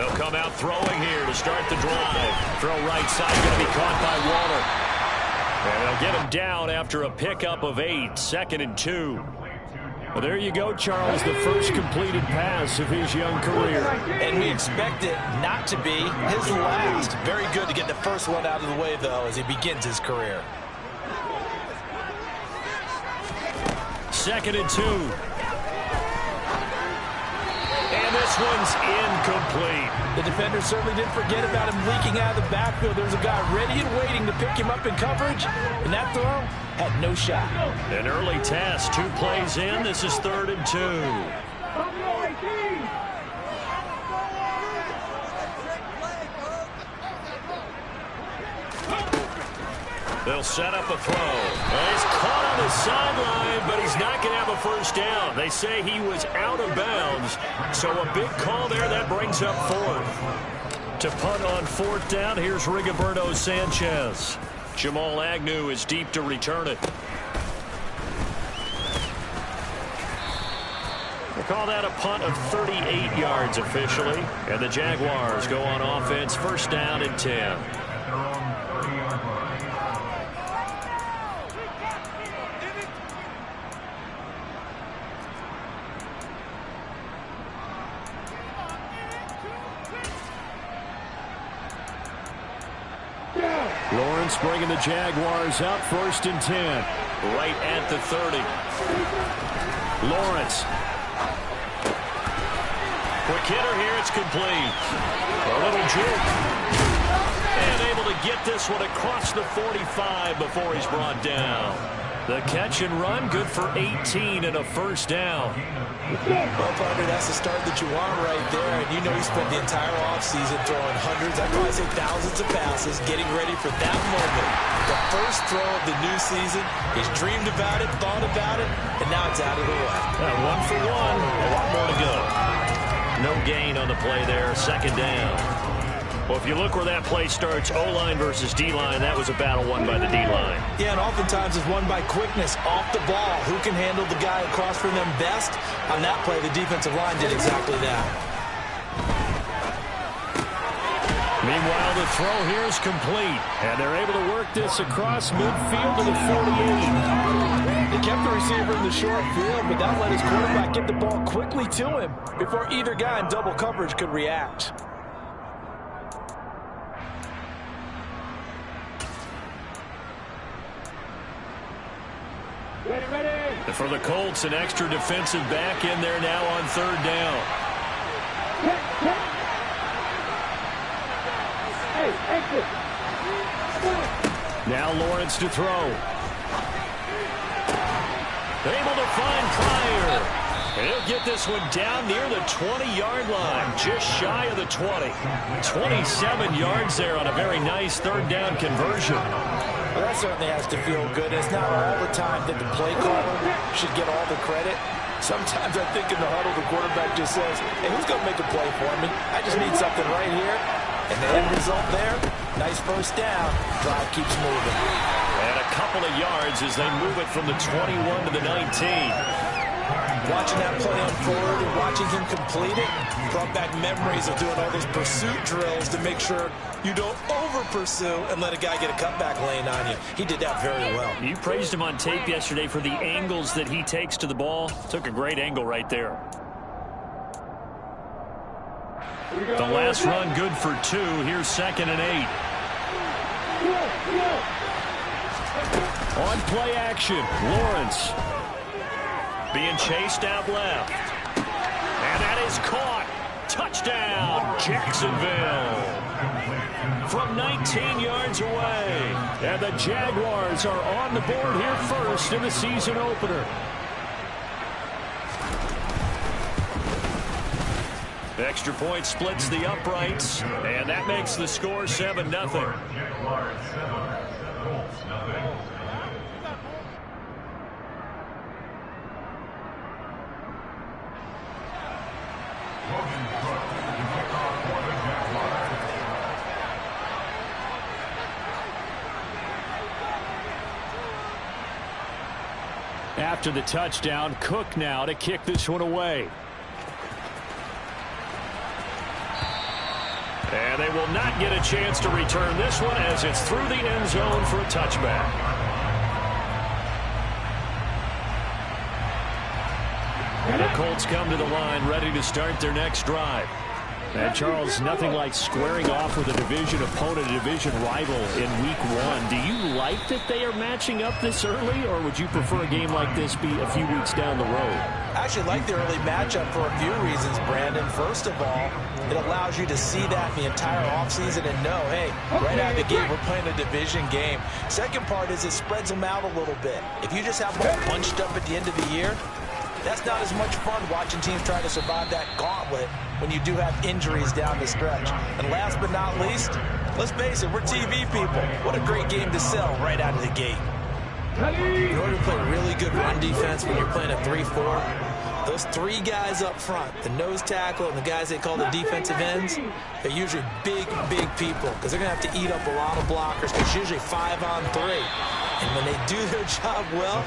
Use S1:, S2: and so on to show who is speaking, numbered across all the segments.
S1: They'll come out throwing here to start the drive. Throw right side, going to be caught by Waller. And they'll get him down after a pickup of 8, 2nd and 2. Well, there you go, Charles, the first completed pass of his young career.
S2: And we expect it not to be his last. Very good to get the first one out of the way, though, as he begins his career.
S1: 2nd and 2. And this one's incomplete.
S2: The defender certainly didn't forget about him leaking out of the backfield. There's a guy ready and waiting to pick him up in coverage, and that throw had no shot.
S1: An early test, 2 plays in. This is 3rd and 2. They'll set up a throw. He's caught on the sideline, but he's not going to have a first down. They say he was out of bounds, so a big call there. That brings up 4th. To punt on 4th down, here's Rigoberto Sanchez. Jamal Agnew is deep to return it. They call that a punt of 38 yards officially, and the Jaguars go on offense, 1st down and 10. Lawrence bringing the Jaguars out, 1st and 10. Right at the 30. Lawrence. Quick hitter here, it's complete. A little juke. And able to get this one across the 45 before he's brought down. The catch and run, good for 18 and a 1st down.
S2: Well, partner, that's the start that you want right there. And you know he spent the entire offseason throwing hundreds, I'd probably say thousands of passes, getting ready for that moment. The first throw of the new season. He's dreamed about it, thought about it, and now it's out of the way.
S1: 1 for 1, a lot more to go. No gain on the play there, 2nd down. Well, if you look where that play starts, O-line versus D-line, that was a battle won by the D-line.
S2: Yeah, and oftentimes it's won by quickness off the ball. Who can handle the guy across from them best? On that play, the defensive line did exactly that.
S1: Meanwhile, the throw here is complete, and they're able to work this across midfield to the 48.
S2: They kept the receiver in the short field, but that let his quarterback get the ball quickly to him before either guy in double coverage could react.
S1: And for the Colts, an extra defensive back in there now on 3rd down. Now Lawrence to throw. Able to find Pryor. And he'll get this one down near the 20-yard line, just shy of the 20. 27 yards there on a very nice 3rd down conversion.
S2: Well, that certainly has to feel good. It's not all the time that the play caller should get all the credit. Sometimes I think in the huddle, the quarterback just says, hey, who's going to make a play for me? I just need something right here. And the end result there, nice 1st down. Drive keeps moving.
S1: And a couple of yards as they move it from the 21 to the 19.
S2: Watching that play unfold and watching him complete it brought back memories of doing all those pursuit drills to make sure you don't over-pursue and let a guy get a cutback lane on you. He did that very well.
S1: You praised him on tape yesterday for the angles that he takes to the ball. Took a great angle right there. The last run good for 2. Here's 2nd and 8. On play action, Lawrence. Being chased out left. And that is caught. Touchdown, Jacksonville. From 19 yards away. And the Jaguars are on the board here first in the season opener. Extra point splits the uprights. And that makes the score 7-0. After the touchdown, Cook now to kick this one away. And they will not get a chance to return this one as it's through the end zone for a touchback. And the Colts come to the line ready to start their next drive. And, Charles, nothing like squaring off with a division opponent, a division rival in Week 1. Do you like that they are matching up this early, or would you prefer a game like this be a few weeks down the road?
S2: I actually like the early matchup for a few reasons, Brandon. First of all, it allows you to see that the entire offseason and know, hey, right out of the gate, we're playing a division game. Second part is it spreads them out a little bit. If you just have them all bunched up at the end of the year, that's not as much fun watching teams try to survive that gauntlet when you do have injuries down the stretch. And last but not least, let's face it, we're TV people. What a great game to sell right out of the gate. In order to play really good run defense when you're playing a 3-4, those three guys up front, the nose tackle and the guys they call the defensive ends, they're usually big people because they're going to have to eat up a lot of blockers because it's usually 5-on-3. And when they do their job well,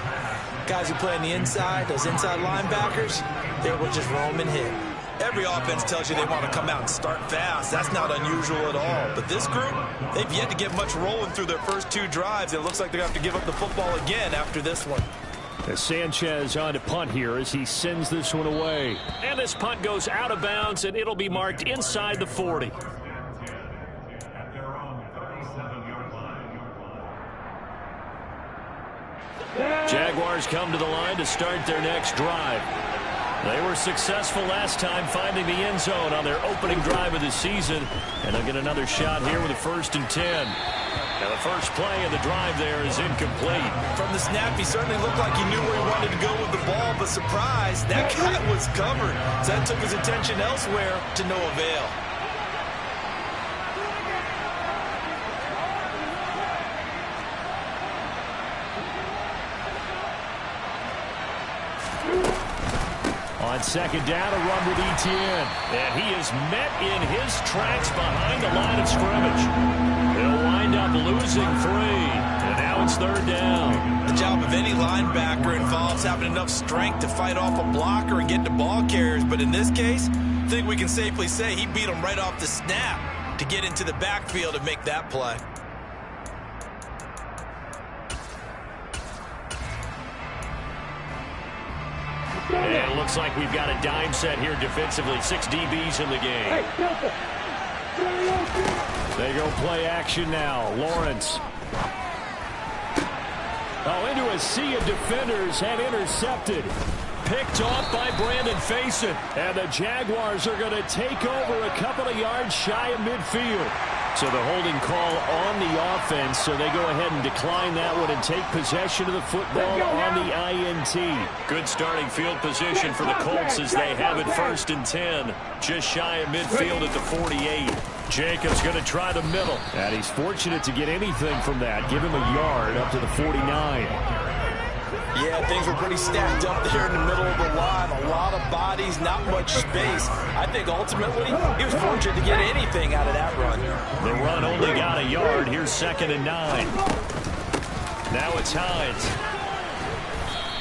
S2: guys who play on the inside, those inside linebackers, they will just roam and hit. Every offense tells you they want to come out and start fast. That's not unusual at all. But this group, they've yet to get much rolling through their first two drives. It looks like they're going to have to give up the football again after this one.
S1: As Sanchez on to punt here as he sends this one away. And this punt goes out of bounds, and it'll be marked inside the 40. Jaguars come to the line to start their next drive. They were successful last time finding the end zone on their opening drive of the season, and they'll get another shot here with a 1st and 10. And the first play of the drive there is incomplete.
S2: From the snap, he certainly looked like he knew where he wanted to go with the ball, but surprise, that guy was covered. So that took his attention elsewhere to no avail.
S1: On second down, a run with Etienne. And he is met in his tracks behind the line of scrimmage. They'll wind up losing 3. And now it's 3rd down.
S2: The job of any linebacker involves having enough strength to fight off a blocker and get to ball carriers. But in this case, I think we can safely say he beat him right off the snap to get into the backfield and make that play.
S1: And it looks like we've got a dime set here defensively. 6 DBs in the game. They go play action now. Lawrence. Oh, into a sea of defenders and intercepted. Picked off by Brandon Faison. And the Jaguars are going to take over a couple of yards shy of midfield. So the holding call on the offense, so they go ahead and decline that one and take possession of the football on the INT. Good starting field position for the Colts as they have it 1st and 10. Just shy of midfield at the 48. Jacobs going to try the middle. And he's fortunate to get anything from that. Give him a yard up to the 49.
S2: Yeah, things were pretty stacked up there in the middle of the line. A lot of bodies, not much space. I think ultimately he was fortunate to get anything out of that run.
S1: The run only got a yard. Here's 2nd and 9. Now it's Hines.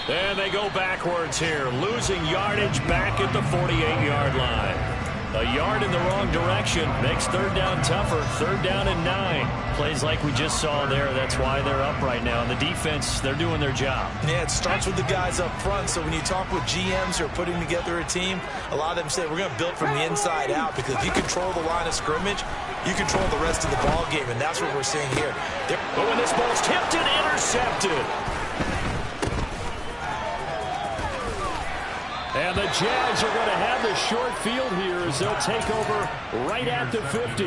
S1: And they go backwards here, losing yardage back at the 48-yard line. A yard in the wrong direction makes 3rd down tougher. 3rd down and 9. Plays like we just saw there. That's why they're up right now. And the defense, they're doing their job.
S2: Yeah, it starts with the guys up front. So when you talk with GMs who are putting together a team, a lot of them say we're going to build from the inside out, because if you control the line of scrimmage, you control the rest of the ball game, and that's what we're seeing here.
S1: But when this ball's tipped and intercepted. And the Jags are going to have the short field here as they'll take over right at the 50.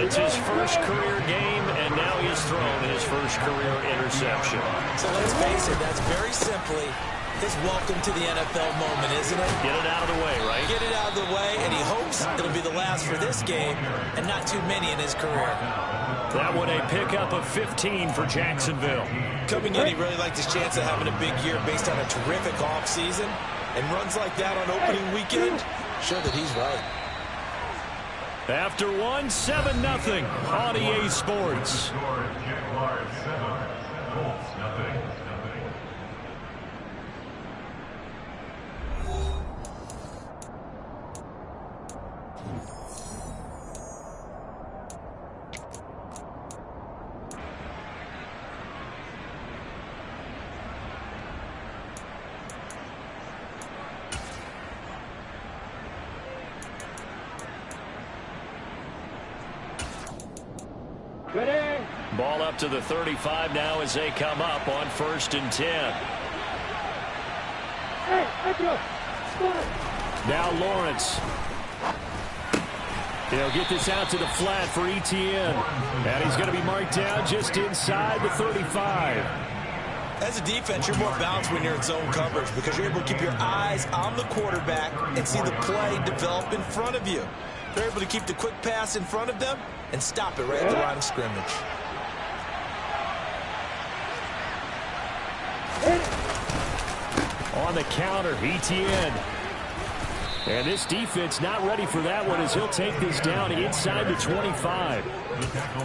S1: It's his first career game, and now he's thrown his first career interception.
S2: So let's face it, that's very simply his welcome to the NFL moment, isn't it?
S1: Get it out of the way, right?
S2: Get it out of the way, and he hopes it'll be the last for this game and not too many in his career.
S1: That one a pickup of 15 for Jacksonville.
S2: Coming in, he really liked his chance of having a big year based on a terrific offseason. And runs like that on opening weekend, sure that he's right.
S1: After 1, 7-0 on EA Sports. Ball up to the 35 now as they come up on 1st and 10. Now Lawrence. He'll get this out to the flat for Etienne. And he's going to be marked down just inside the 35.
S2: As a defense, you're more balanced when you're in zone coverage because you're able to keep your eyes on the quarterback and see the play develop in front of you. They're able to keep the quick pass in front of them and stop it right at the line of scrimmage.
S1: On the counter, Etienne. And this defense not ready for that one as he'll take this down inside the 25.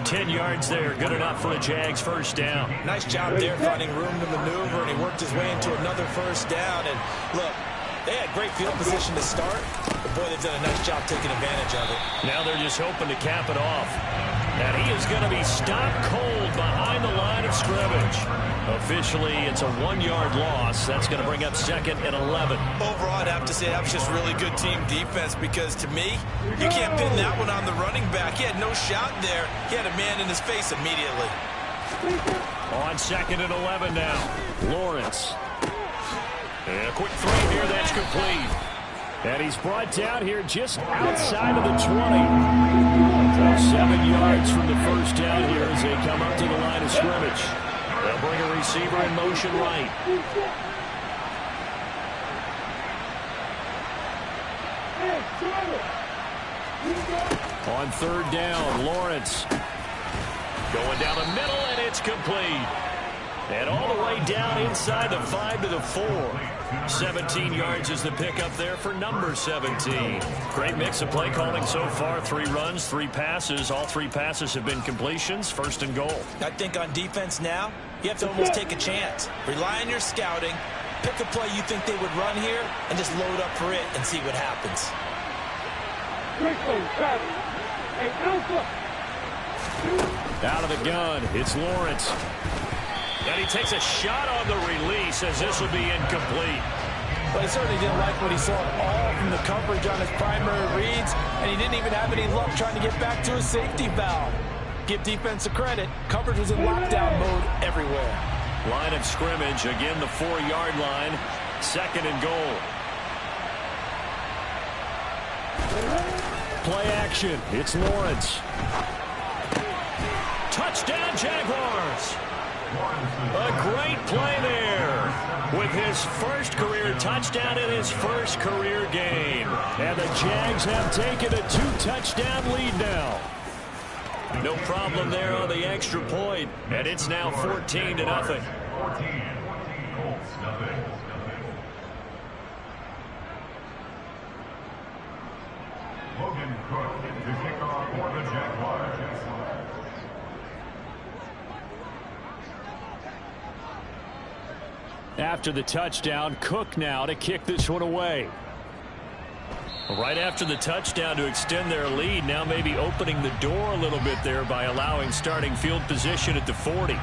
S1: 10 yards there, good enough for the Jags' first down.
S2: Nice job there finding room to maneuver, and he worked his way into another first down. And look, they had great field position to start, but boy, they've done a nice job taking advantage of it.
S1: Now they're just hoping to cap it off. And he is going to be stopped cold behind the line of scrimmage. Officially, it's a 1-yard loss. That's going to bring up 2nd and 11.
S2: Overall, I'd have to say that was just really good team defense because, to me, you can't pin that one on the running back. He had no shot there. He had a man in his face immediately.
S1: On 2nd and 11 now. Lawrence. And a quick throw here. That's complete. And he's brought down here just outside of the 20. So 7 yards from the first down here as they come up to the line of scrimmage. They'll bring a receiver in motion right. On 3rd down, Lawrence. Going down the middle, and it's complete. And all the way down inside the 5 to the 4. 17 yards is the pickup there for number 17. Great mix of play calling so far. 3 runs, 3 passes. All 3 passes have been completions. 1st and goal.
S2: I think on defense now, you have to almost take a chance. Rely on your scouting. Pick a play you think they would run here and just load up for it and see what happens.
S1: Out of the gun, it's Lawrence. And he takes a shot on the release as this will be incomplete.
S2: But he certainly didn't like what he saw all from the coverage on his primary reads, and he didn't even have any luck trying to get back to his safety valve. Give defense a credit. Coverage was in lockdown mode everywhere.
S1: Line of scrimmage, again the 4-yard line. 2nd and goal. Play action. It's Lawrence. Touchdown, Jaguars. A great play there with his first career touchdown in his first career game. And the Jags have taken a 2-touchdown lead now. No problem there on the extra point. And it's now 14-0.
S3: Logan Cook to kick off for the Jaguars.
S1: After the touchdown, Cook now to kick this one away. Right after the touchdown to extend their lead, now maybe opening the door a little bit there by allowing starting field position at the 40.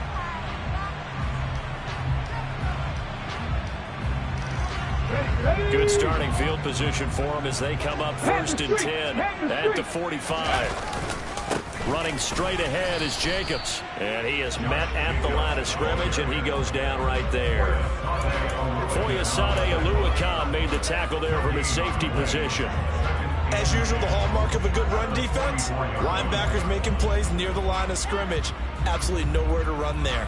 S1: Good starting field position for them as they come up 1st and 10 at the 45. Running straight ahead is Jacobs. And he is met at the line of scrimmage, and he goes down right there. Foyesade Oluwakan made the tackle there from his safety position.
S2: As usual, the hallmark of a good run defense, linebackers making plays near the line of scrimmage. Absolutely nowhere to run there.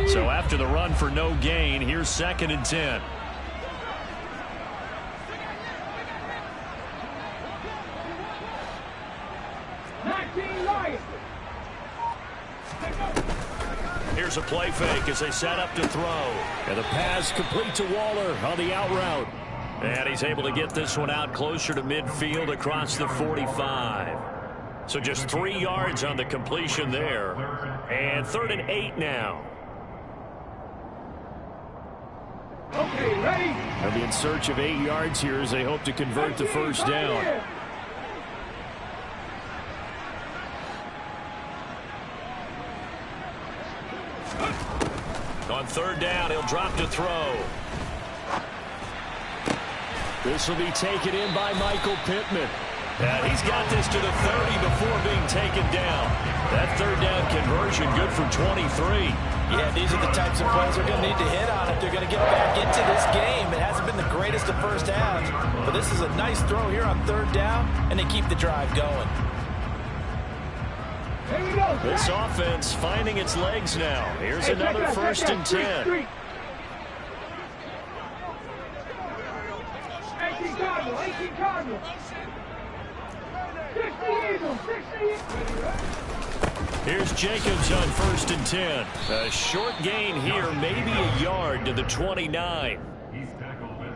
S1: So after the run for no gain, here's 2nd and 10. Here's a play fake as they set up to throw. And the pass complete to Waller on the out route. And he's able to get this one out closer to midfield across the 45. So just 3 yards on the completion there. And 3rd and 8 now.
S3: Okay, ready?
S1: They'll be in search of 8 yards here as they hope to convert the first down. On 3rd down, he'll drop to throw. This will be taken in by Michael Pittman. And he's got this to the 30 before being taken down. That third down conversion good for 23.
S2: Yeah, these are the types of plays they're going to need to hit on if they're going to get back into this game. It hasn't been the greatest of first halves, but this is a nice throw here on third down, and they keep the drive going.
S1: This offense finding its legs now. Here's another 1st and 10.
S3: 18 Cardinal. 60 Eagles.
S1: Here's Jacobs on 1st and 10. A short gain here, maybe a yard to the 29.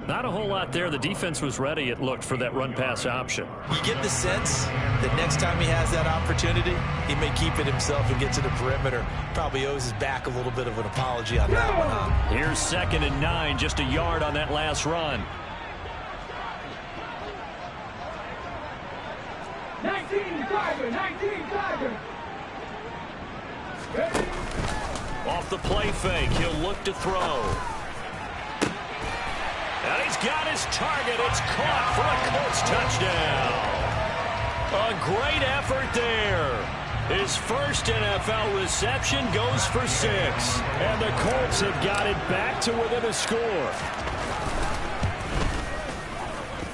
S1: Not a whole lot there. The defense was ready, it looked, for that run-pass option.
S2: You get the sense that next time he has that opportunity, he may keep it himself and get to the perimeter. Probably owes his back a little bit of an apology on that one, huh?
S1: Here's 2nd and 9, just a yard on that last run.
S3: 19 Tiger.
S1: Off the play fake, he'll look to throw. And he's got his target. It's caught for a Colts touchdown. A great effort there. His first NFL reception goes for 6. And the Colts have got it back to within a score.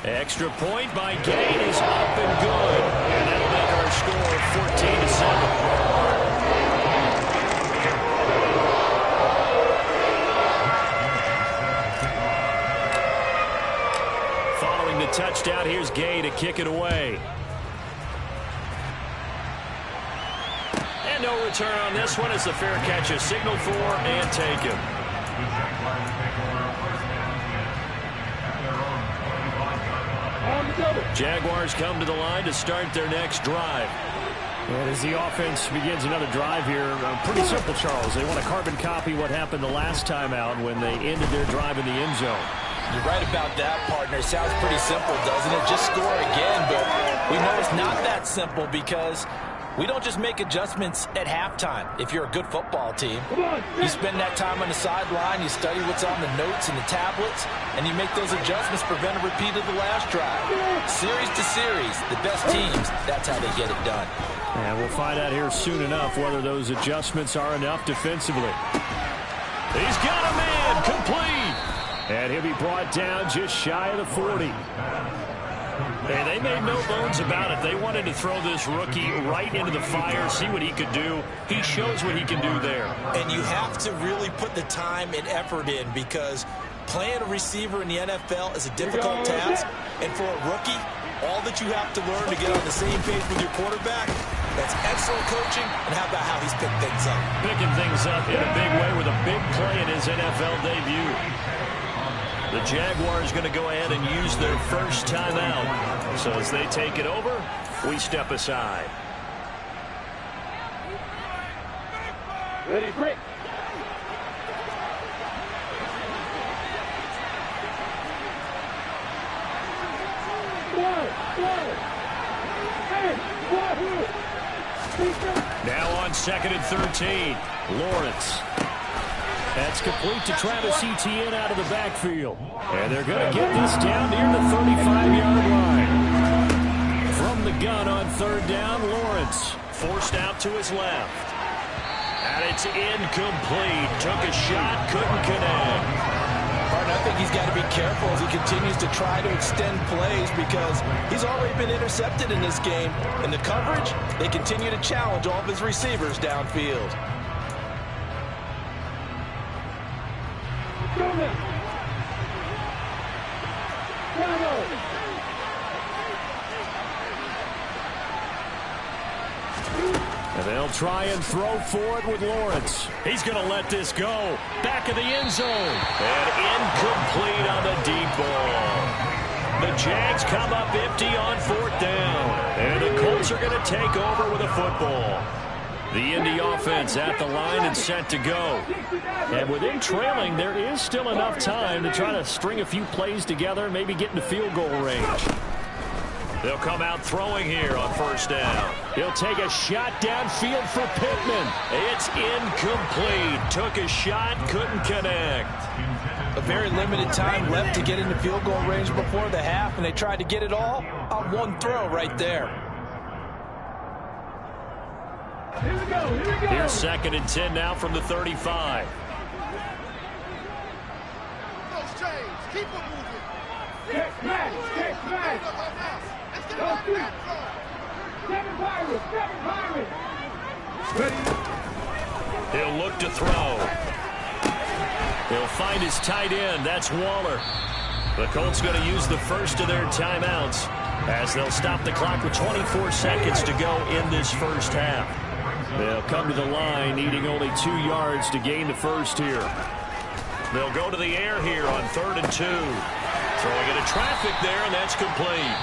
S1: Extra point by Gain is up and good. And that'll make our score 14-7. Following the touchdown, here's Gay to kick it away. And no return on this one as the fair catch is signaled for and taken. Jaguars come to the line to start their next drive. And as the offense begins another drive here, pretty simple, Charles. They want to carbon copy what happened the last time out when they ended their drive in the end zone.
S2: You're right about that, partner. Sounds pretty simple, doesn't it? Just score again, but we know it's not that simple because we don't just make adjustments at halftime. If you're a good football team, you spend that time on the sideline, you study what's on the notes and the tablets, and you make those adjustments, prevent a repeat of the last drive. Series to series, the best teams, that's how they get it done.
S1: And we'll find out here soon enough whether those adjustments are enough defensively. He's got a man, complete. And he'll be brought down just shy of the 40. And they made no bones about it. They wanted to throw this rookie right into the fire, see what he could do. He shows what he can do there.
S2: And you have to really put the time and effort in because playing a receiver in the NFL is a difficult task. And for a rookie, all that you have to learn to get on the same page with your quarterback, that's excellent coaching. And how about how he's picked things up?
S1: Picking things up in a big way with a big play in his NFL debut. The Jaguars going to go ahead and use their first timeout. So as they take it over, we step aside.
S3: Ready, break.
S1: Now on 2nd and 13, Lawrence. That's complete to Travis Etienne out of the backfield. And they're going to get this down near the 35-yard line. From the gun on 3rd down, Lawrence forced out to his left. And it's incomplete. Took a shot, couldn't connect.
S2: Martin, I think he's got to be careful as he continues to try to extend plays because he's already been intercepted in this game. In the coverage, they continue to challenge all of his receivers downfield.
S1: And they'll try and throw for it with Lawrence. He's going to let this go. Back of the end zone. And incomplete on the deep ball. The Jags come up empty on 4th down. And the Colts are going to take over with a football. The Indy offense at the line and set to go. And within trailing, there is still enough time to try to string a few plays together, maybe get into field goal range. They'll come out throwing here on 1st down. He'll take a shot downfield for Pittman. It's incomplete. Took a shot, couldn't connect.
S2: A very limited time left to get into field goal range before the half, and they tried to get it all on one throw right there.
S3: Here we go, here we go.
S1: Here's 2nd and 10 now from the 35.
S3: Keep it moving. Get smash, get smash. Go shoot. 7 Pirates, 7 Pirates. Ready.
S1: He'll look to throw. He'll find his tight end. That's Waller. The Colts going to use the first of their timeouts as they'll stop the clock with 24 seconds to go in this first half. They'll come to the line needing only 2 yards to gain the first here. They'll go to the air here on 3rd and 2. Throwing into traffic there, and that's complete.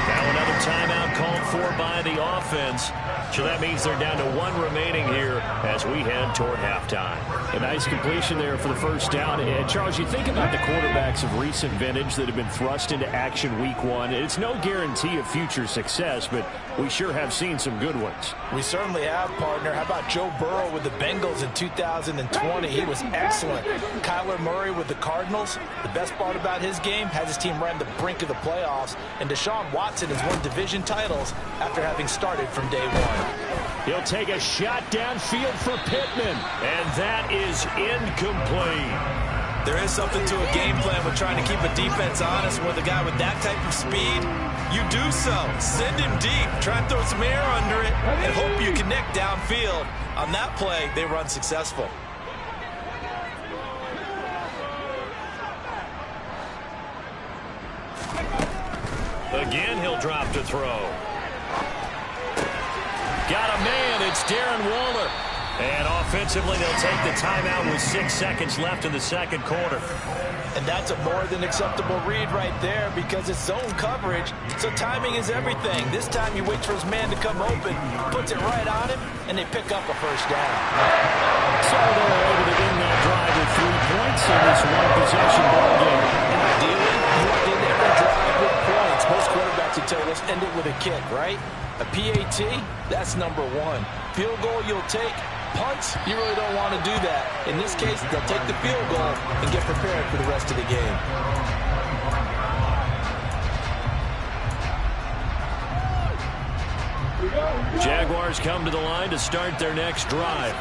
S1: Now another timeout called for by the offense. So that means they're down to 1 remaining here as we head toward halftime.
S4: A nice completion there for the first down. And Charles, you think about the quarterbacks of recent vintage that have been thrust into action week 1. It's no guarantee of future success, but we sure have seen some good ones.
S2: We certainly have, partner. How about Joe Burrow with the Bengals in 2020? He was excellent. Kyler Murray with the Cardinals. The best part about his game has his team right on the brink of the playoffs. And Deshaun Watson has won division titles after having started from day 1.
S4: He'll take a shot downfield for Pittman.
S1: And that is incomplete.
S2: There is something to a game plan with trying to keep a defense honest with a guy with that type of speed. You do so. Send him deep. Try and throw some air under it and hope you connect downfield. On that play, they run successful.
S1: Again, he'll drop to throw. Got a man. It's Darren Waller. And offensively, they'll take the timeout with 6 seconds left in the second quarter.
S2: And that's a more than acceptable read right there because it's zone coverage, so timing is everything. This time he waits for his man to come open, puts it right on him, and they pick up a first down.
S4: So they're able to end that drive with 3 points in this one-possession ball game.
S2: Ideally, you want to end every drive with points. Most quarterbacks would tell you, let's end it with a kick, right? A PAT, that's number 1. Field goal you'll take. Punts, you really don't want to do that. In this case, they'll take the field goal and get prepared for the rest of the game.
S1: Jaguars come to the line to start their next drive.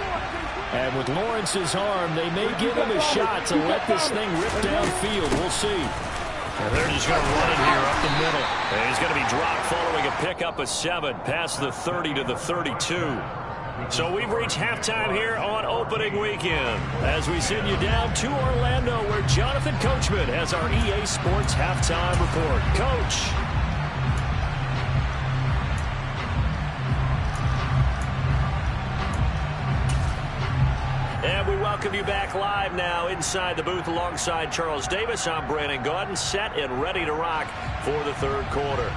S4: And with Lawrence's arm, they may give him a shot to let this thing rip downfield. We'll see.
S1: And they're just going to run it here up the middle. And he's going to be dropped following a pickup of 7 past the 30 to the 32. So we've reached halftime here on opening weekend as we send you down to Orlando where Jonathan Coachman has our EA Sports halftime report. Coach. And we welcome you back live now inside the booth alongside Charles Davis. I'm Brandon Gaudin, set and ready to rock for the third quarter.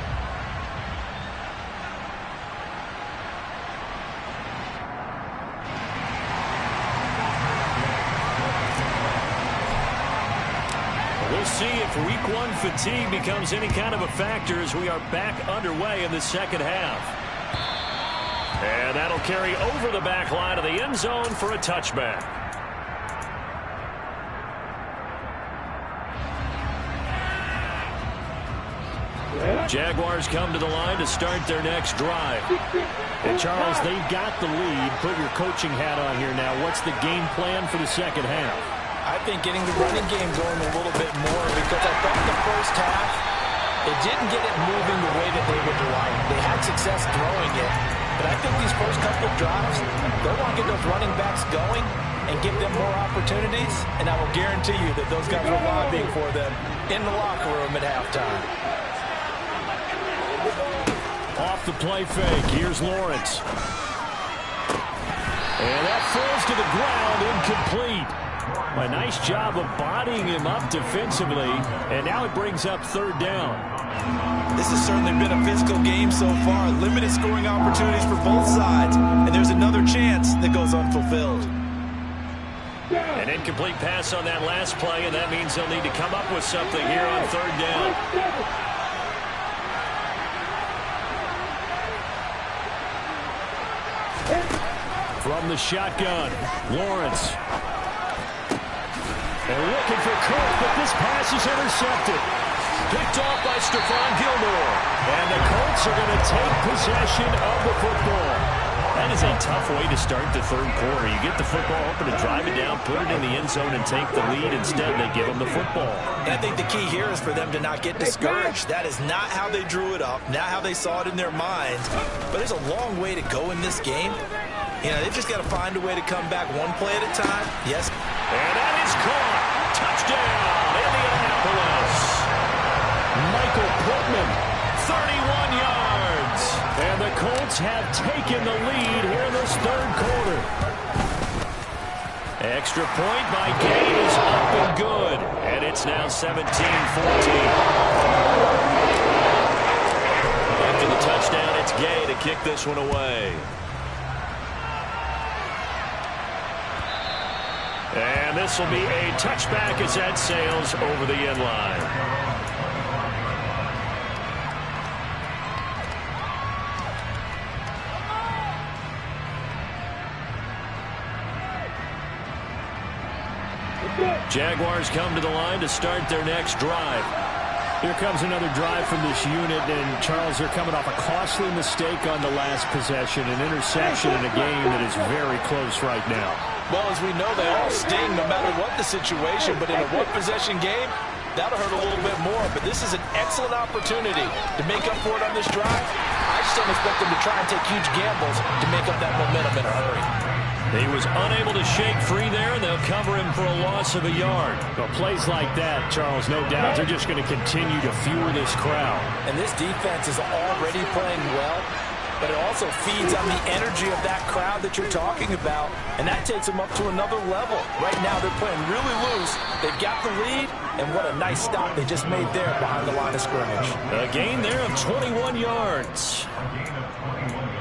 S1: We'll see if week 1 fatigue becomes any kind of a factor as we are back underway in the second half. And that'll carry over the back line of the end zone for a touchback. Jaguars come to the line to start their next drive.
S4: And Charles, they've got the lead. Put your coaching hat on here now. What's the game plan for the second half?
S2: I think getting the running game going a little bit more because I thought the first half, it didn't get it moving the way that they would like. They had success throwing it, but I think these first couple of drives, they'll want to get those running backs going and give them more opportunities, and I will guarantee you that those guys were lobbying for them in the locker room at halftime.
S4: Off the play fake, here's Lawrence. And that falls to the ground, incomplete. A nice job of bodying him up defensively, and now it brings up third down.
S2: This has certainly been a physical game so far. Limited scoring opportunities for both sides, and there's another chance that goes unfulfilled.
S1: An incomplete pass on that last play, and that means they'll need to come up with something here on third down. From the shotgun, Lawrence.
S4: And looking for Cook, but this pass is intercepted.
S1: Picked off by Stephon Gilmore.
S4: And the Colts are going to take possession of the football.
S1: That is a tough way to start the third quarter. You get the football open to drive it down, put it in the end zone, and take the lead. Instead, they give them the football.
S2: I think the key here is for them to not get discouraged. That is not how they drew it up, not how they saw it in their minds. But there's a long way to go in this game. You know, they've just got to find a way to come back one play at a time. Yes.
S1: And that is caught. Touchdown, Indianapolis.
S4: Michael Pittman, 31 yards. And the Colts have taken the lead here in this third quarter.
S1: Extra point by Gay is up and good. And it's now 17-14. After the touchdown, it's Gay to kick this one away. And this will be a touchback as that sails over the end line. Jaguars come to the line to start their next drive.
S4: Here comes another drive from this unit, and Charles, they're coming off a costly mistake on the last possession, an interception in a game that is very close right now.
S2: Well, as we know, they all sting no matter what the situation, but in a one-possession game, that'll hurt a little bit more. But this is an excellent opportunity to make up for it on this drive. I just don't expect them to try and take huge gambles to make up that momentum in a hurry.
S1: He was unable to shake free there, and they'll cover him for a loss of a yard.
S4: Well, plays like that, Charles, no doubt, they're just going to continue to fuel this crowd.
S2: And this defense is already playing well, but it also feeds on the energy of that crowd that you're talking about, and that takes them up to another level. Right now, they're playing really loose. They've got the lead, and what a nice stop they just made there behind the line of scrimmage.
S1: A gain there of 21 yards.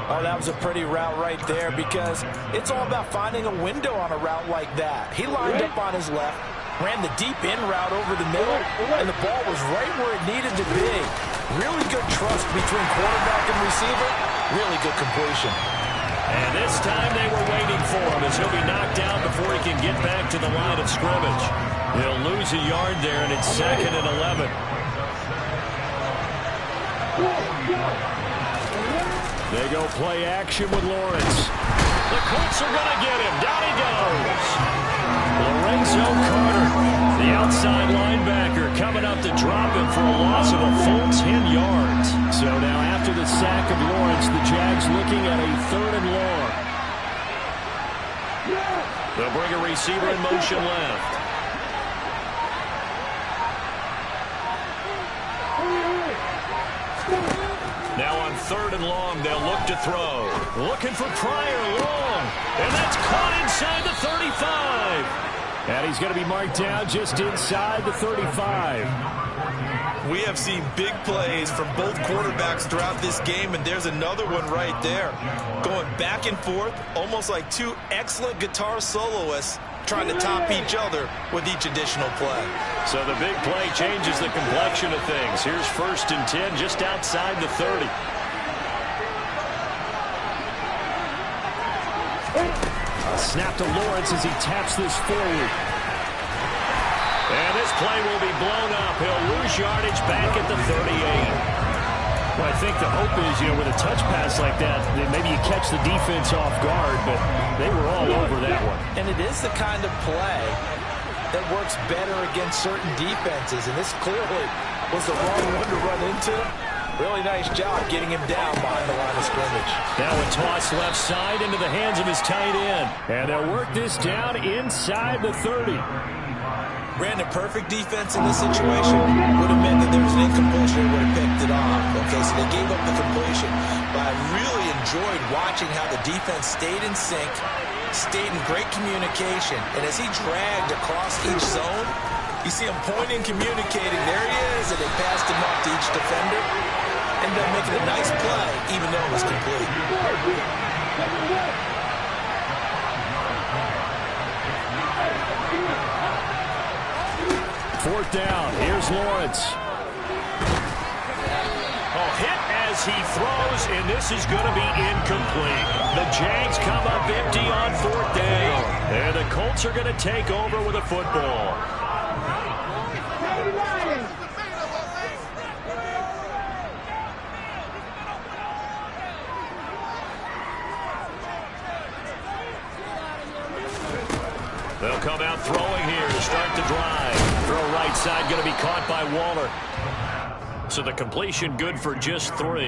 S2: Oh, that was a pretty route right there because it's all about finding a window on a route like that. He lined up on his left, ran the deep in route over the middle, and the ball was right where it needed to be. Really good trust between quarterback and receiver. Really good completion.
S1: And this time they were waiting for him as he'll be knocked down before he can get back to the line of scrimmage. He'll lose a yard there, and it's 2nd and 11.
S4: They go play action with Lawrence.
S1: The Colts are going to get him. Down he goes. Lorenzo Carter, the outside linebacker, coming up to drop him for a loss of a full 10 yards.
S4: So now after the sack of Lawrence, the Jags looking at a 3rd and long.
S1: They'll bring a receiver in motion left. Now on 3rd and long, they'll look to throw. Looking for Pryor, long. And that's caught inside the 35.
S4: And he's going to be marked down just inside the 35.
S2: We have seen big plays from both quarterbacks throughout this game, and there's another one right there. Going back and forth, almost like two excellent guitar soloists trying to top each other with each additional play.
S1: So the big play changes the complexion of things. Here's 1st and 10 just outside the 30.
S4: A snap to Lawrence as he taps this forward.
S1: And this play will be blown up. He'll lose yardage back at the 38.
S4: Well, I think the hope is, with a touch pass like that, maybe you catch the defense off guard, but they were all over that one.
S2: And it is the kind of play that works better against certain defenses, and this clearly was the wrong one to run into. Really nice job getting him down behind the line of scrimmage.
S1: Now a toss left side into the hands of his tight end.
S4: And they'll work this down inside the 30.
S2: Brandon, perfect defense in this situation would have meant that there was an incompletion and would have picked it off. Okay, so they gave up the completion. But I really enjoyed watching how the defense stayed in sync, stayed in great communication. And as he dragged across each zone, you see him pointing, communicating. There he is, and they passed him off to each defender. Ended up making a nice play, even though it was complete.
S4: 4th down. Here's Lawrence.
S1: Oh, hit as he throws, and this is going to be incomplete. The Jags come up empty on 4th down, and the Colts are going to take over with a football. They'll come out throwing here to start the drive. Throw right side going to be caught by Waller. So the completion good for just 3.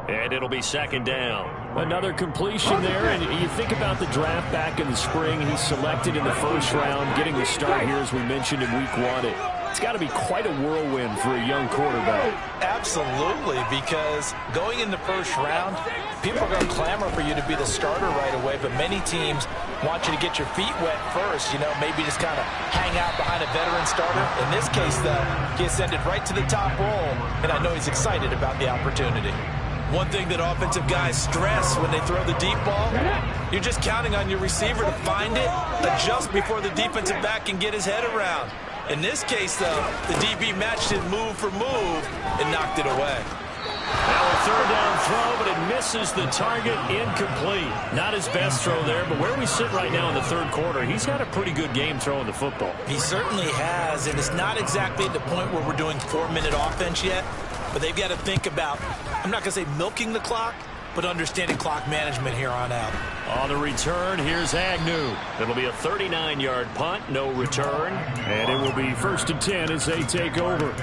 S1: And it'll be 2nd down.
S4: Another completion there, and you think about the draft back in the spring. He's selected in the 1st round, getting the start here, as we mentioned in week 1. It's got to be quite a whirlwind for a young quarterback.
S2: Absolutely, because going in the 1st round, people are going to clamor for you to be the starter right away, but many teams want you to get your feet wet first, maybe just kind of hang out behind a veteran starter. In this case, though, he ascended right to the top role, and I know he's excited about the opportunity. One thing that offensive guys stress when they throw the deep ball, you're just counting on your receiver to find it, adjust before the defensive back can get his head around. In this case, though, the DB matched it move for move and knocked it away.
S1: Now a 3rd down throw, but it misses the target, incomplete. Not his best throw there, but where we sit right now in the 3rd quarter, he's had a pretty good game throwing the football.
S2: He certainly has, and it's not exactly at the point where we're doing 4-minute offense yet, but they've got to think about, I'm not going to say milking the clock, but understanding clock management here on out.
S1: On the return, here's Agnew. It'll be a 39-yard punt, no return.
S4: And it will be 1st and 10 as they take over.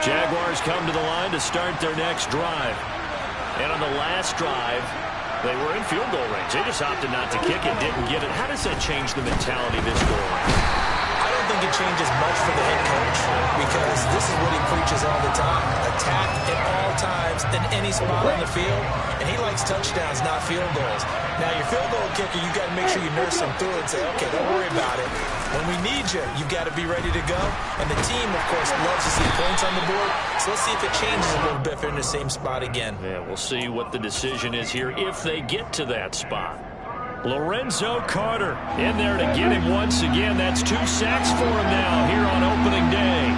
S1: Jaguars come to the line to start their next drive. And on the last drive, they were in field goal range. They just opted not to kick it, didn't get it. How does that change the mentality this goal?
S2: I don't think it changes much for the head coach because this is what he preaches all the time. Attack at all times in any spot on the field, and he likes touchdowns, not field goals. Now, your field goal kicker, you got to make sure you nurse him through it and say, okay, don't worry about it. When we need you, you've got to be ready to go. And the team, of course, loves to see points on the board. So let's see if it changes a little bit if they're in the same spot again.
S1: Yeah, we'll see what the decision is here if they get to that spot. Lorenzo Carter in there to get him once again. That's 2 sacks for him now here on opening day.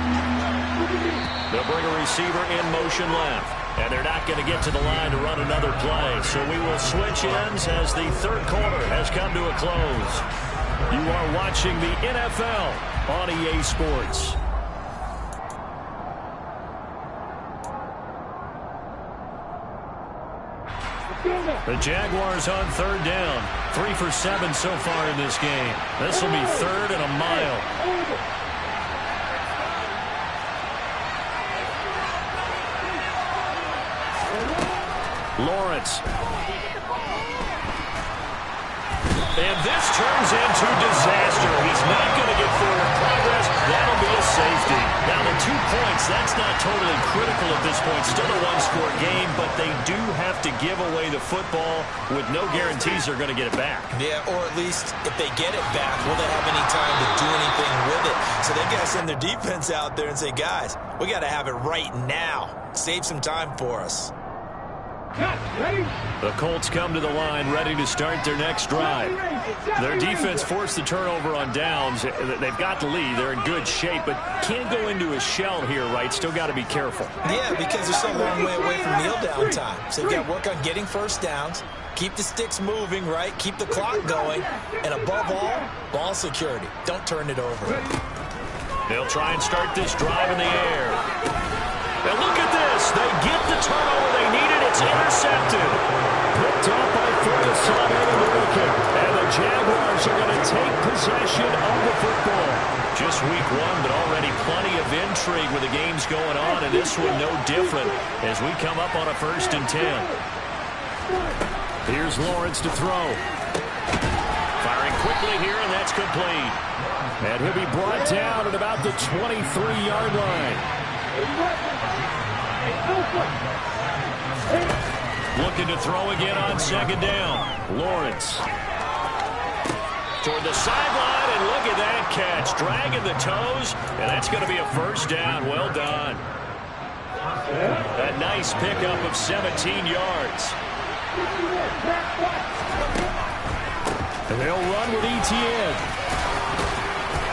S1: They'll bring a receiver in motion left. And they're not going to get to the line to run another play. So we will switch ends as the 3rd quarter has come to a close. You are watching the NFL on EA Sports. The Jaguars on 3rd down. 3 for 7 so far in this game. This will be 3rd and a mile. Lawrence. And this turns into disaster. He's not going to get forward progress. That'll be a safety. Now, the 2 points, that's not totally critical at this point. Still a 1-score game, but they do have to give away the football with no guarantees they're going to get it back.
S2: Yeah, or at least if they get it back, will they have any time to do anything with it? So they've got to send their defense out there and say, guys, we got to have it right now. Save some time for us.
S1: The Colts come to the line ready to start their next drive. Their defense forced the turnover on downs. They've got the lead. They're in good shape, but can't go into a shell here, right? Still got to be careful.
S2: Yeah, because they're so long way away from kneel down time. So they've got to work on getting 1st downs, keep the sticks moving, right? Keep the clock going, and above all, ball security. Don't turn it over.
S1: They'll try and start this drive in the air. Now look at this. They get the turnover they needed. It's intercepted. Picked off by Ferguson and the Jaguars are going to take possession of the football. Just week 1, but already plenty of intrigue with the games going on, and this one no different as we come up on a 1st and 10.
S4: Here's Lawrence to throw.
S1: Firing quickly here, and that's complete.
S4: And he'll be brought down at about the 23-yard line.
S1: Looking to throw again on 2nd down. Lawrence. Toward the sideline, and look at that catch. Dragging the toes, and that's going to be a 1st down. Well done. A nice pickup of 17 yards. And they'll run with ETN.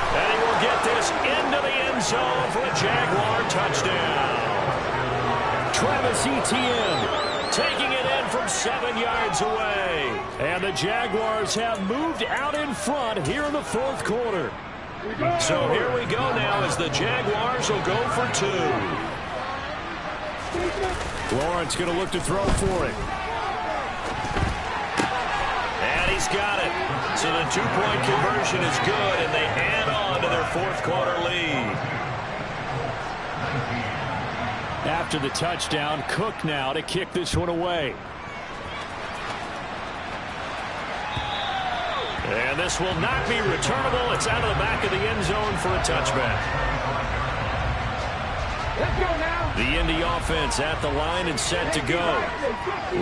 S1: And he will get there goes into the end zone for a Jaguar touchdown.
S4: Travis Etienne taking it in from 7 yards away. And the Jaguars have moved out in front here in the fourth quarter.
S1: So here we go now as the Jaguars will go for 2.
S4: Lawrence going to look to throw for it.
S1: And he's got it. So the 2-point conversion is good, and they add on to their fourth quarter lead.
S4: After the touchdown, Cook now to kick this one away.
S1: And this will not be returnable. It's out of the back of the end zone for a touchback.
S3: Let's go now.
S1: The Indy offense at the line and set to go.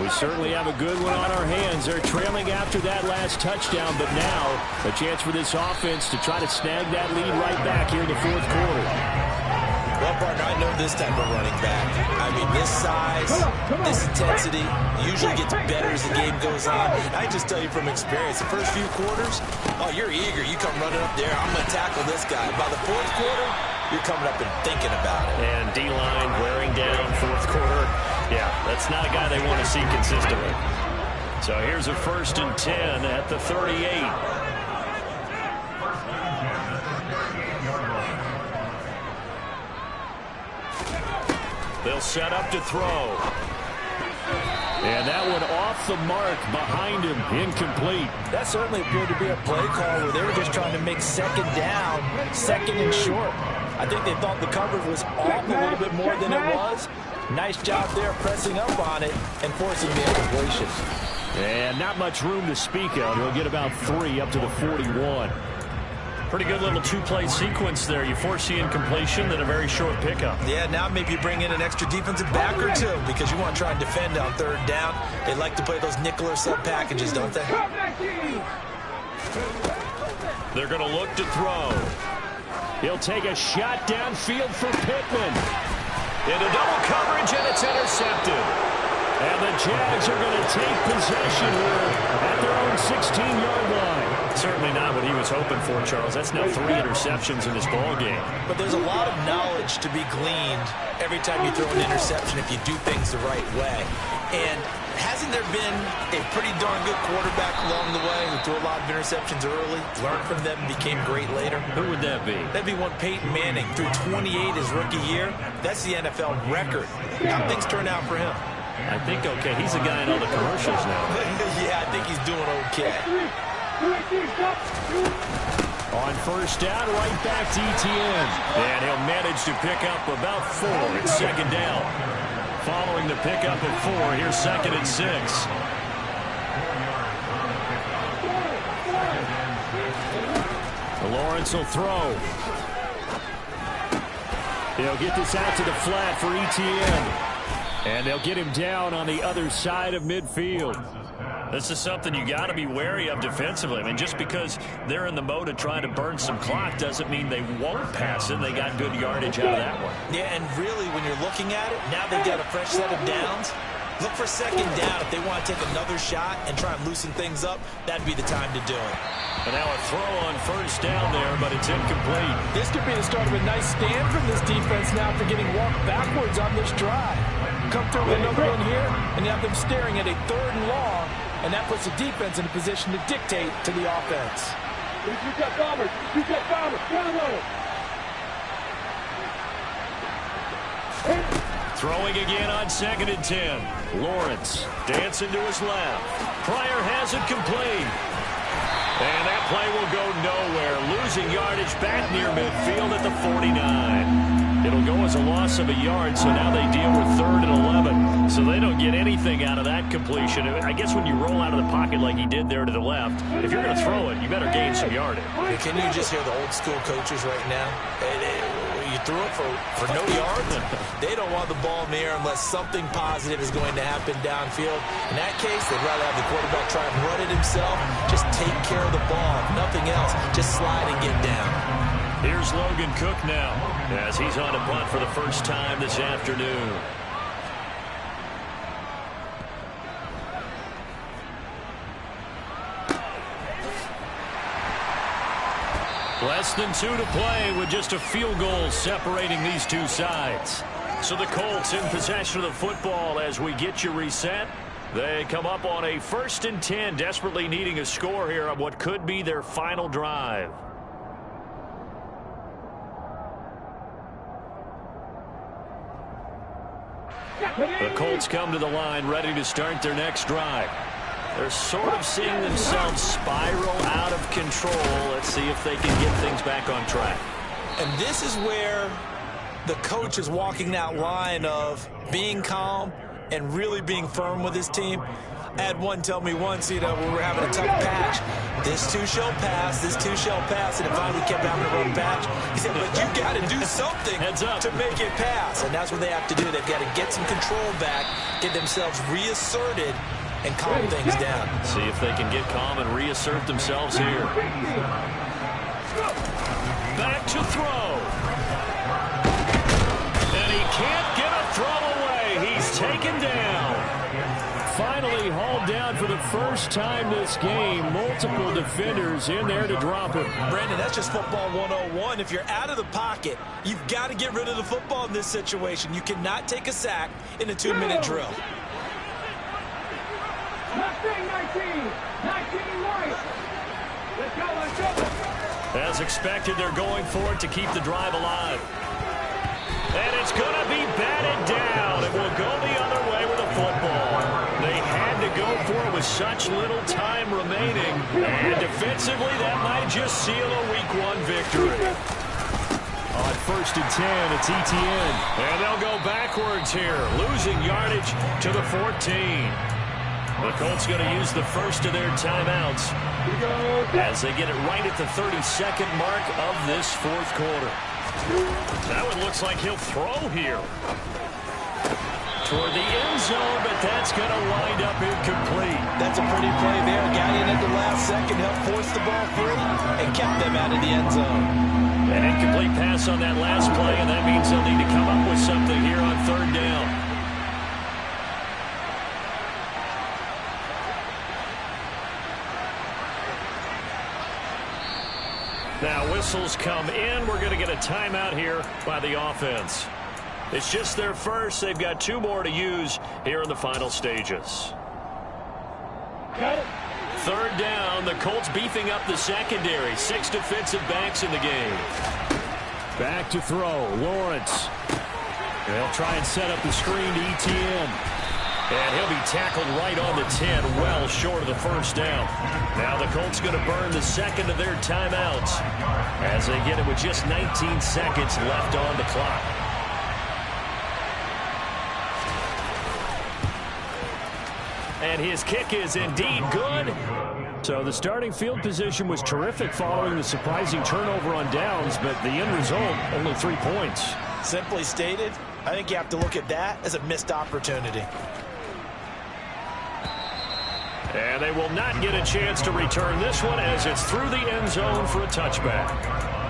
S4: We certainly have a good one on our hands. They're trailing after that last touchdown, but now a chance for this offense to try to snag that lead right back here in the fourth quarter.
S2: Well, partner, I know this type of running back. I mean, this size, this intensity usually gets better as the game goes on. I just tell you from experience, the first few quarters, oh, you're eager. You come running up there. I'm going to tackle this guy. By the fourth quarter, you're coming up and thinking about it.
S1: And D-line wearing down fourth quarter. Yeah, that's not a guy they want to see consistently. So here's a 1st and 10 at the 38. They'll set up to throw.
S4: And that one off the mark behind him, incomplete.
S2: That certainly appeared to be a play call where they were just trying to make second down, second and short. I think they thought the coverage was off a little bit more than it was. Nice job there pressing up on it and forcing the incompletion.
S4: And not much room to speak of. He'll get about 3 up to the 41.
S1: Pretty good little 2-play sequence there. You force the incompletion, then a very short pickup.
S2: Yeah, now maybe you bring in an extra defensive back or two because you want to try and defend on 3rd down. They like to play those nickel or sub packages, don't they?
S1: They're going to look to throw.
S4: He'll take a shot downfield for Pittman.
S1: Into double coverage, and it's intercepted.
S4: And the Jags are going to take possession here at their own 16-yard line.
S1: Certainly not what he was hoping for, Charles. That's now 3 interceptions in this ball game.
S2: But there's a lot of knowledge to be gleaned every time you throw an interception if you do things the right way. And hasn't there been a pretty darn good quarterback along the way who threw a lot of interceptions early, learned from them, became great later?
S1: Who would that be?
S2: That'd be one Peyton Manning. Threw 28 his rookie year. That's the NFL record. How things turn out for him?
S1: I think okay. He's a guy in all the commercials now.
S2: Yeah, I think he's doing okay.
S4: On 1st down, right back to Etienne.
S1: And he'll manage to pick up about 4. It's 2nd down. Following the pickup of 4, here's 2nd and 6.
S4: Lawrence will throw. He'll get this out to the flat for Etienne. And they'll get him down on the other side of midfield.
S1: This is something you got to be wary of defensively. I mean, just because they're in the mode of trying to burn some clock doesn't mean they won't pass it. They got good yardage out of that one.
S2: Yeah, and really, when you're looking at it, now they've got a fresh set of downs. Look for 2nd down. If they want to take another shot and try and loosen things up, that'd be the time to do it.
S1: And now a throw on 1st down there, but it's incomplete.
S2: This could be the start of a nice stand from this defense now after getting walked backwards on this drive. Come through with another one here, and you have them staring at a 3rd and long, and that puts the defense in a position to dictate to the offense.
S1: Throwing again on 2nd and 10. Lawrence dancing to his left. Pryor has it complete. And that play will go nowhere. Losing yardage back near midfield at the 49. It'll go as a loss of a yard, so now they deal with 3rd and 11. So they don't get anything out of that completion. I guess when you roll out of the pocket like he did there to the left, if you're going to throw it, you better gain some yardage.
S2: Can you just hear the old school coaches right now? You threw it for no yards. They don't want the ball in the air unless something positive is going to happen downfield. In that case, they'd rather have the quarterback try and run it himself. Just take care of the ball. Nothing else. Just slide and get down.
S1: Here's Logan Cook now as he's on a punt for the first time this afternoon. Less than 2 to play with just a field goal separating these two sides. So the Colts in possession of the football as we get you reset. They come up on a 1st and 10, desperately needing a score here on what could be their final drive. The Colts come to the line ready to start their next drive. They're sort of seeing themselves spiral out of control. Let's see if they can get things back on track.
S2: And this is where the coach is walking that line of being calm and really being firm with his team. I had one tell me once, when we were having a tough patch, this too shall pass, this too shall pass, and if finally kept having a rough patch, he said, but you got to do something to make it pass. And that's what they have to do. They've got to get some control back, get themselves reasserted, and calm things down.
S1: See if they can get calm and reassert themselves here. Back to throw. And he can't get a throw away. He's taken down. Finally hauled down for the first time this game. Multiple defenders in there to drop him.
S2: Brandon, that's just football 101. If you're out of the pocket, you've got to get rid of the football in this situation. You cannot take a sack in a 2-minute drill.
S3: 19 right. Let's go.
S1: As expected, they're going for it to keep the drive alive. And it's going to be batted down. It will go the other way with the football. They had to go for it with such little time remaining. And defensively, that might just seal a Week 1 victory.
S4: On 1st and 10, it's ETN.
S1: And they'll go backwards here, losing yardage to the 14. The Colts going to use the first of their timeouts as they get it right at the 32nd mark of this 4th quarter. Now it looks like he'll throw here toward the end zone, but that's going to wind up incomplete.
S2: That's a pretty play there. Got in at the last second, helped force the ball free, and kept them out of the end zone.
S1: An incomplete pass on that last play, and that means they'll need to come up with something here on 3rd down. Now whistles come in. We're going to get a timeout here by the offense. It's just their first. They've got 2 more to use here in the final stages. 3rd down. The Colts beefing up the secondary. 6 defensive backs in the game.
S4: Back to throw. Lawrence. They'll try and set up the screen to ETN.
S1: And he'll be tackled right on the 10, well short of the 1st down. Now the Colts going to burn the 2nd of their timeouts as they get it with just 19 seconds left on the clock. And his kick is indeed good.
S4: So the starting field position was terrific following the surprising turnover on downs, but the end result, only 3 points.
S2: Simply stated, I think you have to look at that as a missed opportunity.
S1: And they will not get a chance to return this one as it's through the end zone for a touchback.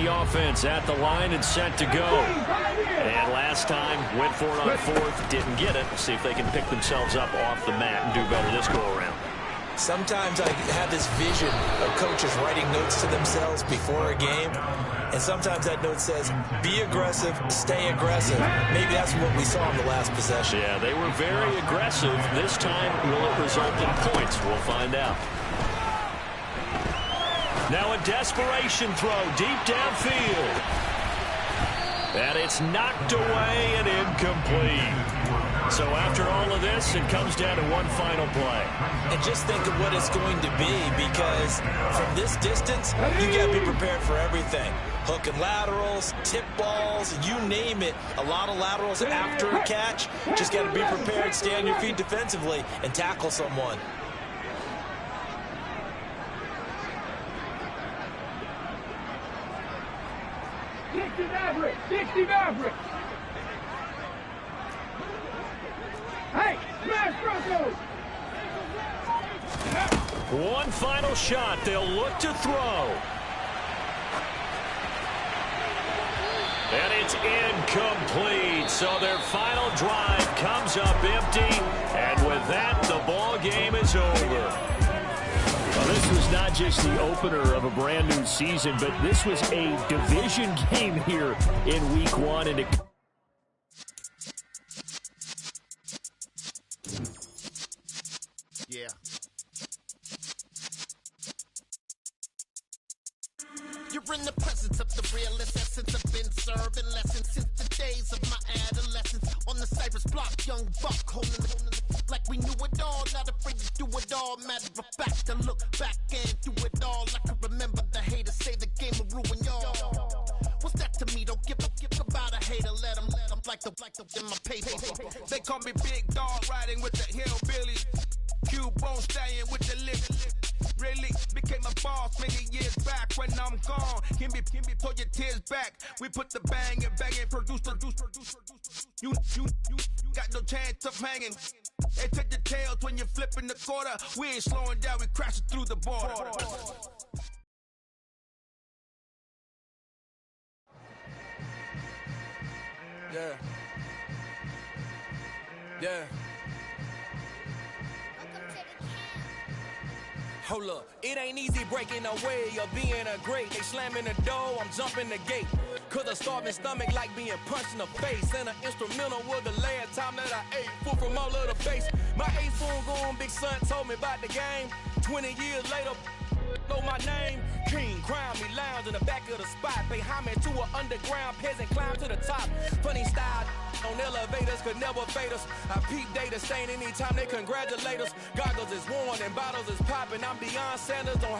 S1: Offense at the line and set to go. And last time went for it on 4th, didn't get it. See if they can pick themselves up off the mat and do better this go around.
S2: Sometimes I have this vision of coaches writing notes to themselves before a game, and sometimes that note says, be aggressive, stay aggressive. Maybe that's what we saw in the last possession.
S1: Yeah, they were very aggressive. This time, will it result in points? We'll find out. Now a desperation throw deep downfield. And it's knocked away and incomplete. So after all of this, it comes down to one final play.
S2: And just think of what it's going to be, because from this distance, you got to be prepared for everything. Hook and laterals, tip balls, you name it. A lot of laterals after a catch. Just got to be prepared, stay on your feet defensively, and tackle someone.
S3: 60 Maverick! 60 Maverick! Hey, smash Broncos!
S1: One final shot. They'll look to throw. And it's incomplete. So their final drive comes up empty. And with that, the ball game is over.
S4: Well, this was not just the opener of a brand new season, but this was a division game here in week one. And
S5: Yeah. You're in the presence of the realest essence. I've been serving lessons since the days of my adolescence. On the Cypress block, young buck holding the like we knew it all. Not afraid to do it all. Matter of fact, to look back and do it all. I can remember the haters say the game will ruin y'all. What's that to me? Don't give about a hater. Let them like the in my paper.
S6: They call me Big Dog, riding with the hillbillies. Cubone staying with the lick. Really became a boss many years back. When I'm gone, can be pull your tears back. We put the bang and produce. You got no chance of hanging. They take the tails when you're flipping the quarter. We ain't slowing down, we crashing through the border. Yeah. Yeah. Hold up, it ain't easy breaking away or being a great. They slamming the door, I'm jumping the gate. Cause a starving stomach like being punched in the face. And an instrumental was the last time that I ate. Food from all of the base. My A-Spoon going big son told me about the game. 20 years later, know my name. King, crown me, lounge in the back of the spot. Pay homage to an underground peasant, climb to the top. Funny style on elevators could never fade us. I peep data stain anytime they congratulate us. Goggles is worn and bottles is popping. I'm Deion Sanders on